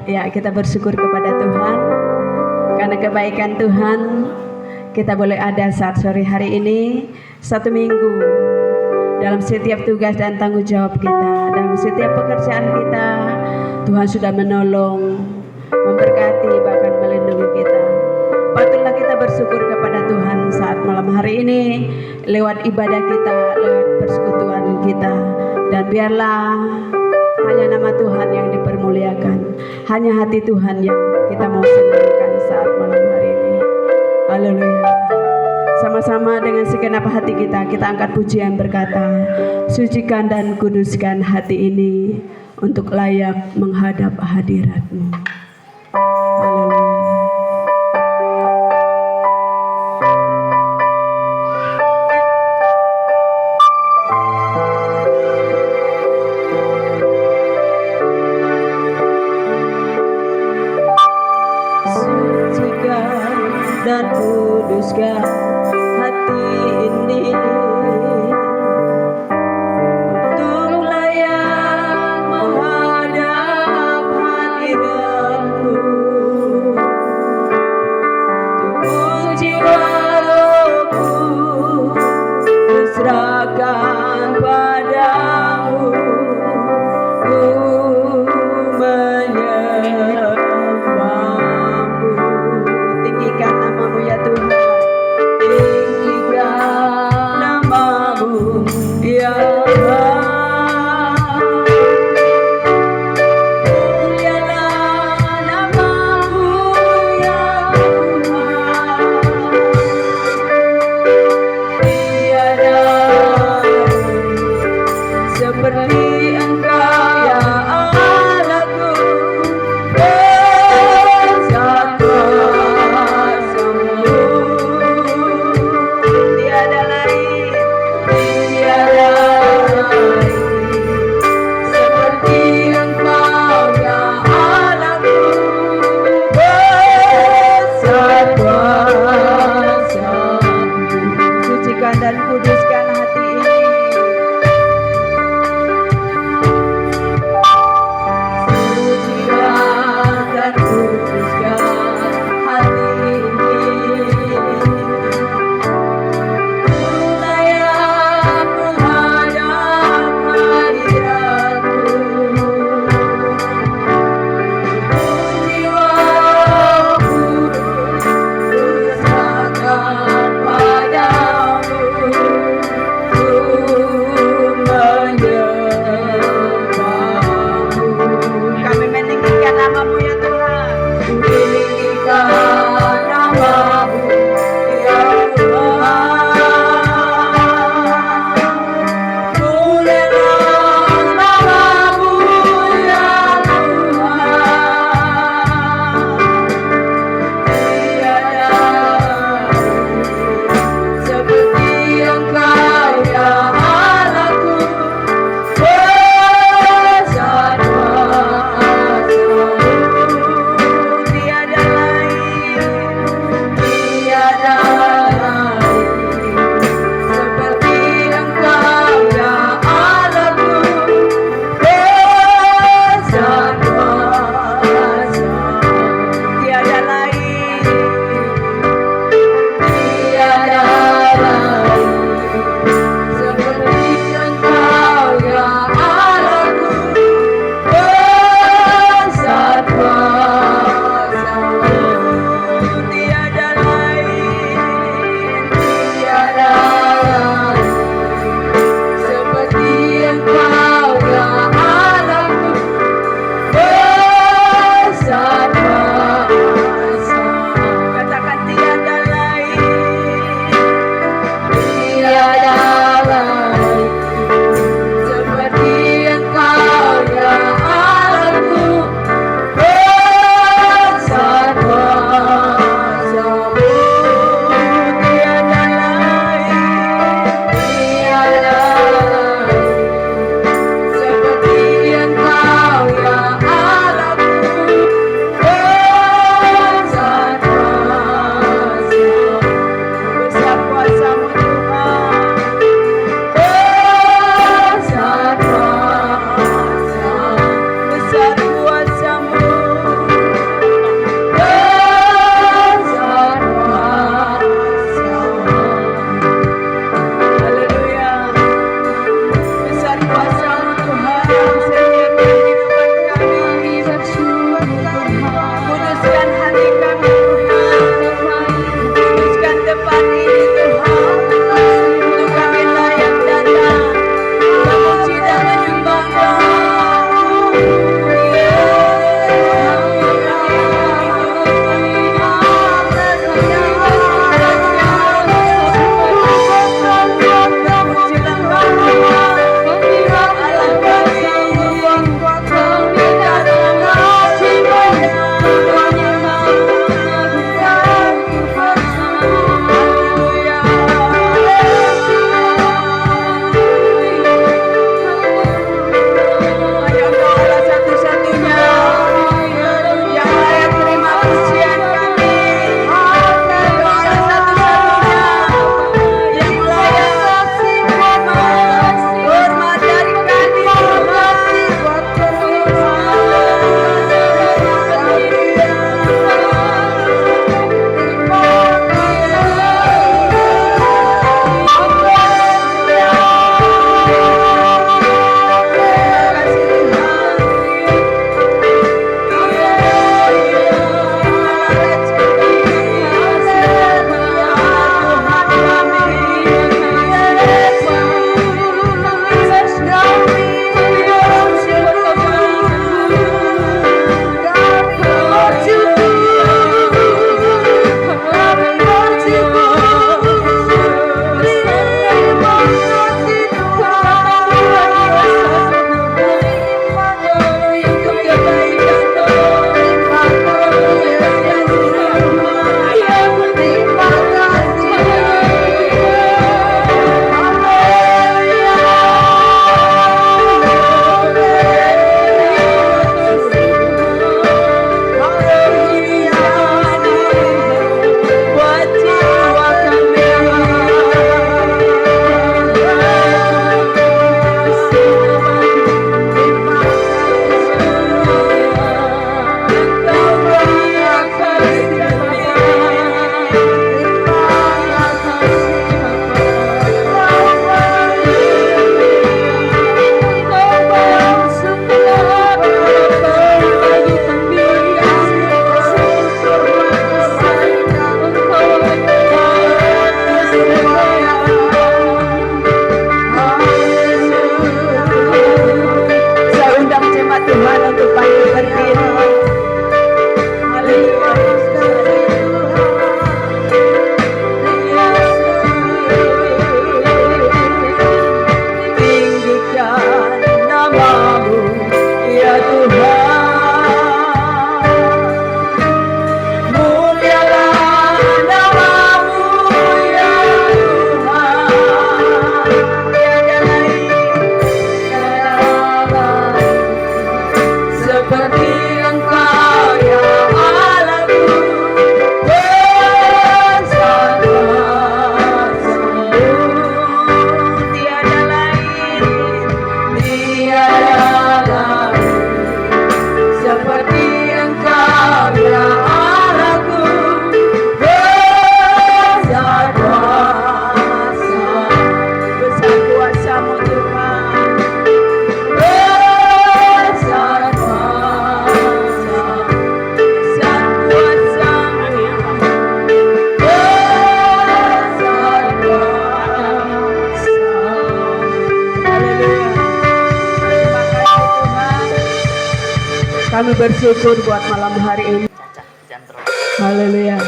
Ya, kita bersyukur kepada Tuhan karena kebaikan Tuhan kita boleh ada saat sore hari ini, 1 minggu dalam setiap tugas dan tanggung jawab kita, dalam setiap pekerjaan kita. Tuhan sudah menolong, memberkati, bahkan melindungi kita. Patutlah kita bersyukur kepada Tuhan saat malam hari ini lewat ibadah kita, lewat persekutuan kita. Dan biarlah hanya nama Tuhan yang dipermuliakan, hanya hati Tuhan yang kita mau senangkan saat malam hari ini. Haleluya. Sama-sama dengan segenap hati kita angkat pujian berkata, sucikan dan kuduskan hati ini untuk layak menghadap hadirat-Mu. Haleluya. Dan kuduskan hati ini untuk layak menghadap hadirat-Mu. Tubuh jiwa rohku kuserahkan padamu, ku menyembah-Mu. Tinggikan nama-Mu ya Tuhan, tinggikan nama-Mu ya Allah. Mulialah nama-Mu ya Tuhan. Tiada seperti Engkau ya Allahku. bersyukur buat malam hari ini. Haleluya.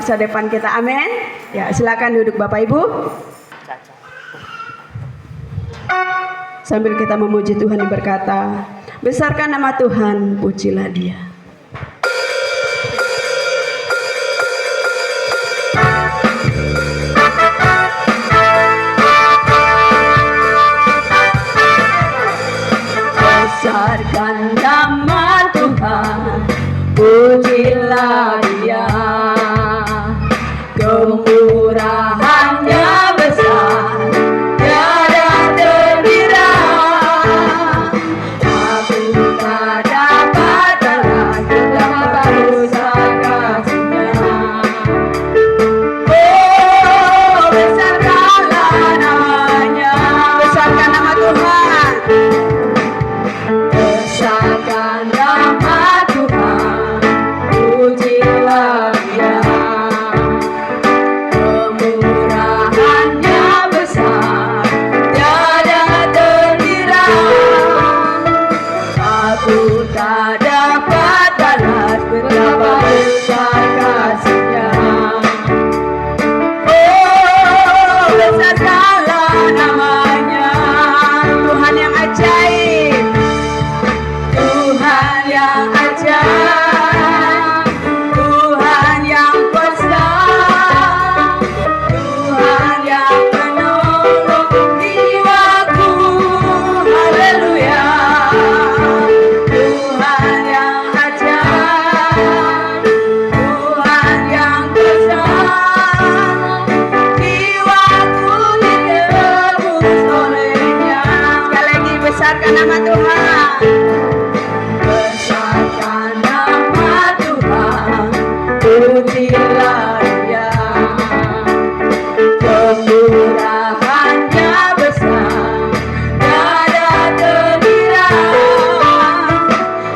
masa depan kita. Amin. Ya, silakan duduk Bapak Ibu. Sambil kita memuji Tuhan yang berkata, besarkan nama Tuhan, pujilah Dia. Besarkan nama Tuhan, pujilah Dia. Kemurahannya besar, tiada terkira. Aku tak dapat balas betapa besar kasih-Nya. Oh, besarkanlah namanya, besarkan nama Tuhan. Besarkan nama Tuhan, pujilah Dia. Kemurahannya besar, tiada terkira. Aku tak dapat balas betapa besar kasih-Nya. Oh, besarkanlah namanya, Tuhan yang ajaib, Tuhan yang ajaib, Tuhan yang kuasa, Tuhan yang menolong jiwaku. Haleluya. Tuhan yang ajaib, Tuhan yang kuasa, jiwaku ditebus oleh-Nya. Sekali lagi, besarkan nama Tuhan. Besarkan nama Tuhan, pujilah Dia. Kemurahannya besar, tiada terkira.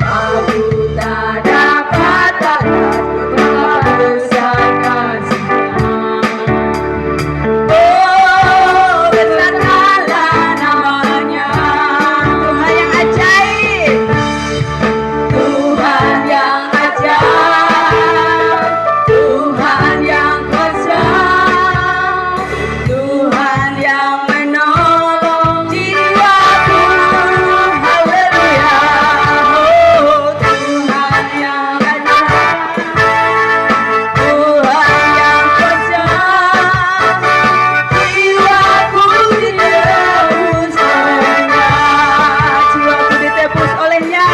Aku tak dapat balas betapa besar kasih-Nya. Oh, besarkanlah namanya, Tuhan yang ajaib, Tuhan yang ajaib, Tuhan yang kuasa, Tuhan yang menolong jiwaku. Haleluya. Oh, Tuhan yang ajaib, Tuhan yang kuasa, jiwaku ditebus oleh-Nya.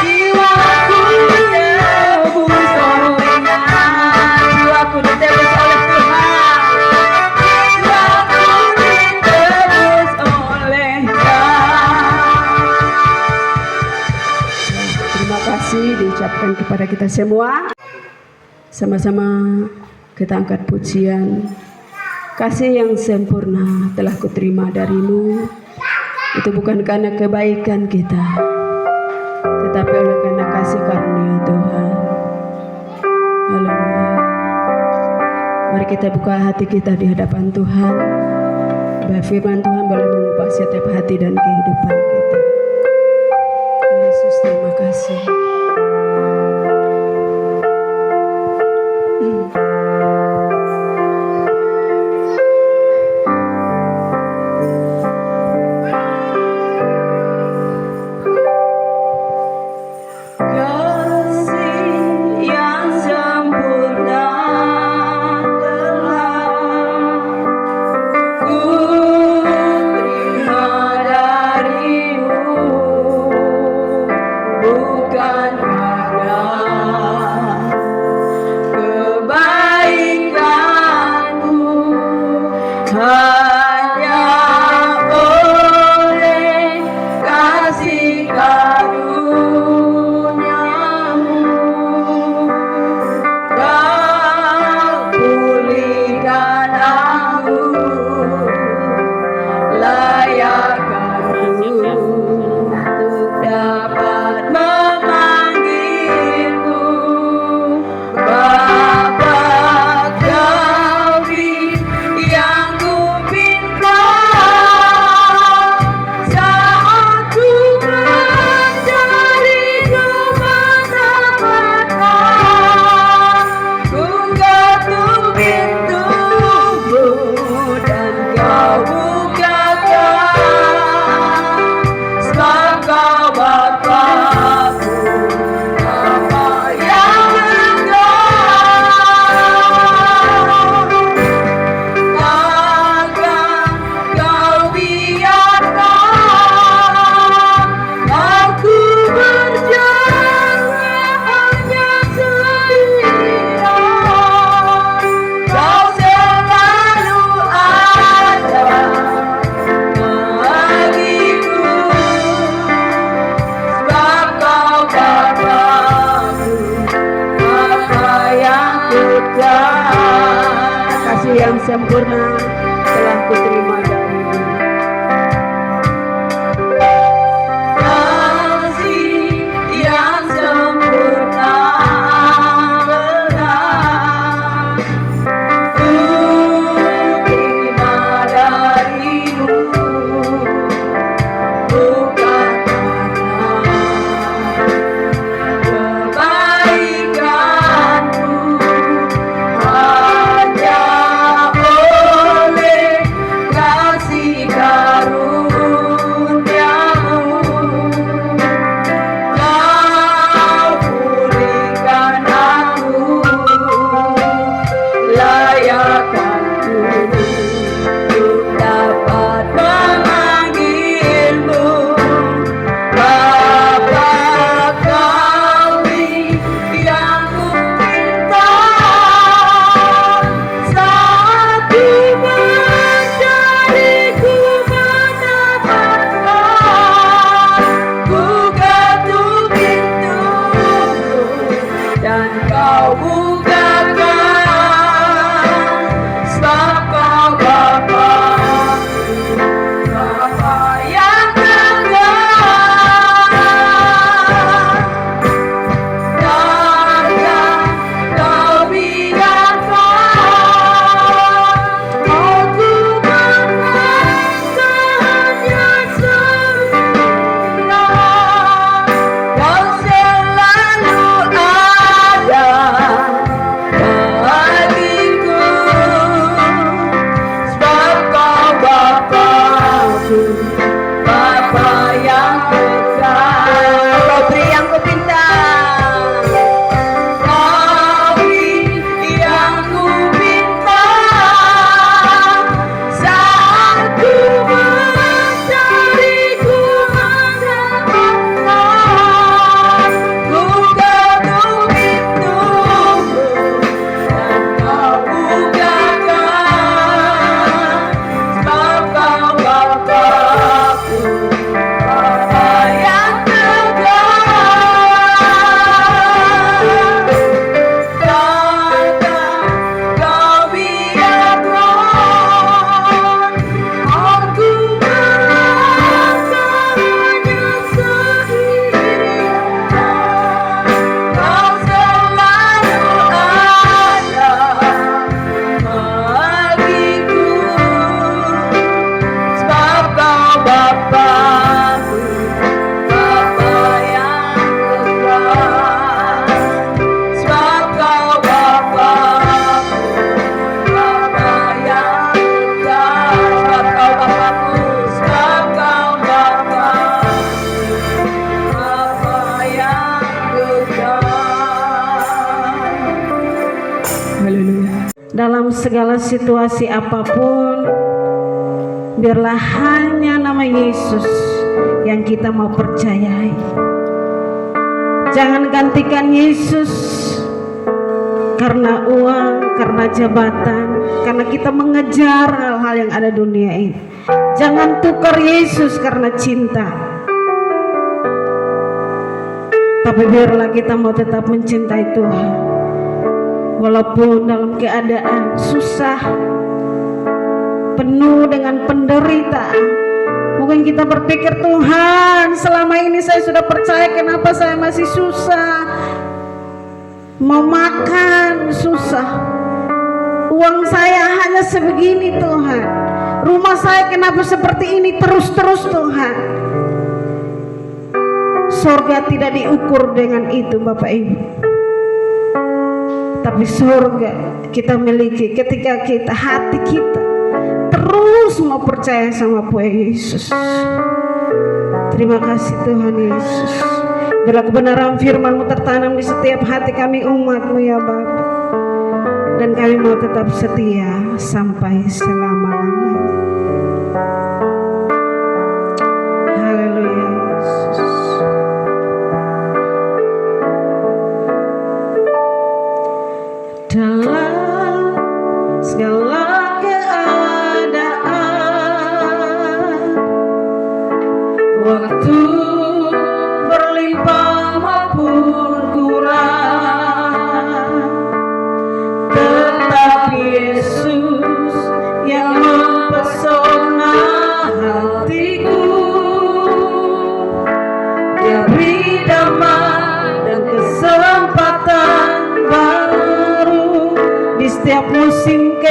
Jiwaku ditebus oleh-Nya. Jiwaku ditebus oleh-Nya. Jiwaku ditebus oleh Tuhan. Jiwaku ditebus oleh-Nya. Terima kasih diucapkan kepada kita semua. Sama-sama kita angkat pujian. Kasih yang sempurna telah kuterima darimu. Itu bukan karena kebaikan kita, tetapi oleh karena kasih karunia Tuhan. Haleluya. Mari kita buka hati kita di hadapan Tuhan, biar firman Tuhan boleh mengubah setiap hati dan kehidupan kita. Yesus, terima kasih. Kasih yang sempurna telah kuterima darimu, bukan karena kebaikanku, hanya oleh kasih karuniamu kau pulihkan aku, layakkanku untuk dapat memanggilmu Bapa. Kau yang ku pilih. sempurna telah kuterima darimu. Kasih yang sempurna telah kuterima darimu, bukan kebaikanku, hanya oleh kasih karuniamu kau pulihkan aku, layakkanku untuk dapat memanggilmu Bapa kami yang ku minta. Saat ku mencari ku mendapatkan, ku ketuk pintumu dan kau bukakan, sebab kau Bapa, Bapa yang takkan kau biarkan aku merasakannya sempurna. Kau selalu ada bagiku, sebab kau Bapakku, Bapa yang dekat. Kau beri yang ku pinta, kami yang ku minta. Saat ku mencari ku mendapatkan, ku ketuk pintumu dan kau bukakan, sebab kau Bapakku, Bapa yang takkan kau biarkan aku merasakannya sendirian. Kau selalu ada bagiku, sebab kau Bapakku, Bapa yang dekat. Sebab kau Bapakku, Bapa yang dekat. Sebab kau Bapakku, sebab kau Bapakku, Bapa yang dekat. Haleluya. Dalam segala situasi apapun, biarlah hanya nama Yesus yang kita mau percayai. Jangan gantikan Yesus karena uang, karena jabatan, karena kita mengejar hal-hal yang ada dunia ini. Jangan tukar Yesus karena cinta. Tapi biarlah kita mau tetap mencintai Tuhan, walaupun dalam keadaan susah, penuh dengan penderitaan. Mungkin kita berpikir, Tuhan, selama ini saya sudah percaya, kenapa saya masih susah? Mau makan susah, uang saya hanya sebegini Tuhan, rumah saya kenapa seperti ini terus-terus Tuhan. Sorga tidak diukur dengan itu Bapak Ibu, tapi sorga kita miliki ketika kita, hati kita terus mau percaya sama Yesus. Terima kasih Tuhan Yesus. Biarlah kebenaran firman-Mu tertanam di setiap hati kami umat-Mu ya Bapa, dan kami mau tetap setia sampai selama-lamanya. Haleluya Yesus. Dalam segala waktu berlimpah maupun kurang, tetap Yesus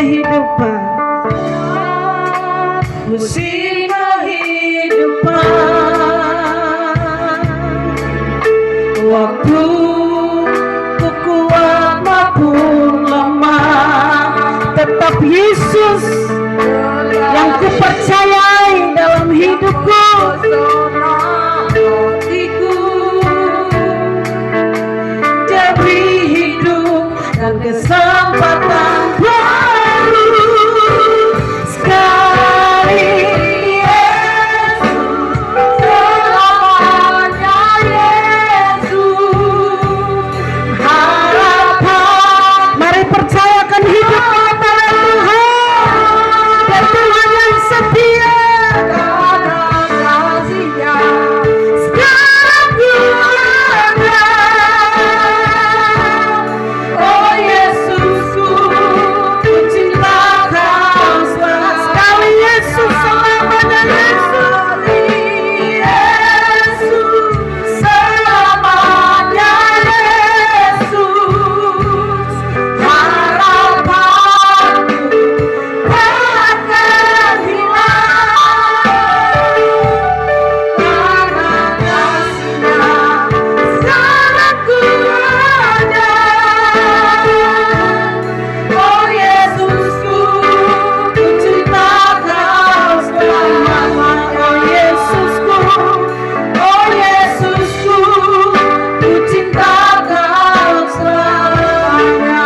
kehidupan, musim kehidupan, waktu ku kuat maupun lemah, tetap Yesus yang ku percayai dalam hidupku. Diberi hidup dan kesempatan baru sekali. Yesus, selamanya Yesus, harapan. Mari percayakan hidup kepada Tuhan, dan Tuhan yang setia karena kasih-Nya. Sekarang ku ada, oh Yesusku, ku cinta Kau sekali. Yesus, selamanya Yesus, Yesus, selamanya Yesus, harapanku takkan hilang karena kasih-Nya. Sekarang ku ada, oh Yesusku, ku cinta Kau selamanya. Oh Yesusku, oh Yesusku, ku cinta Kau selamanya.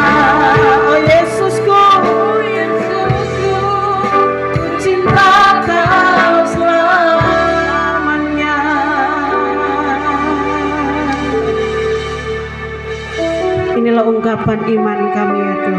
Oh Yesusku, oh Yesusku, ku cinta Kau selamanya. Inilah ungkapan iman kami ya Tuhan.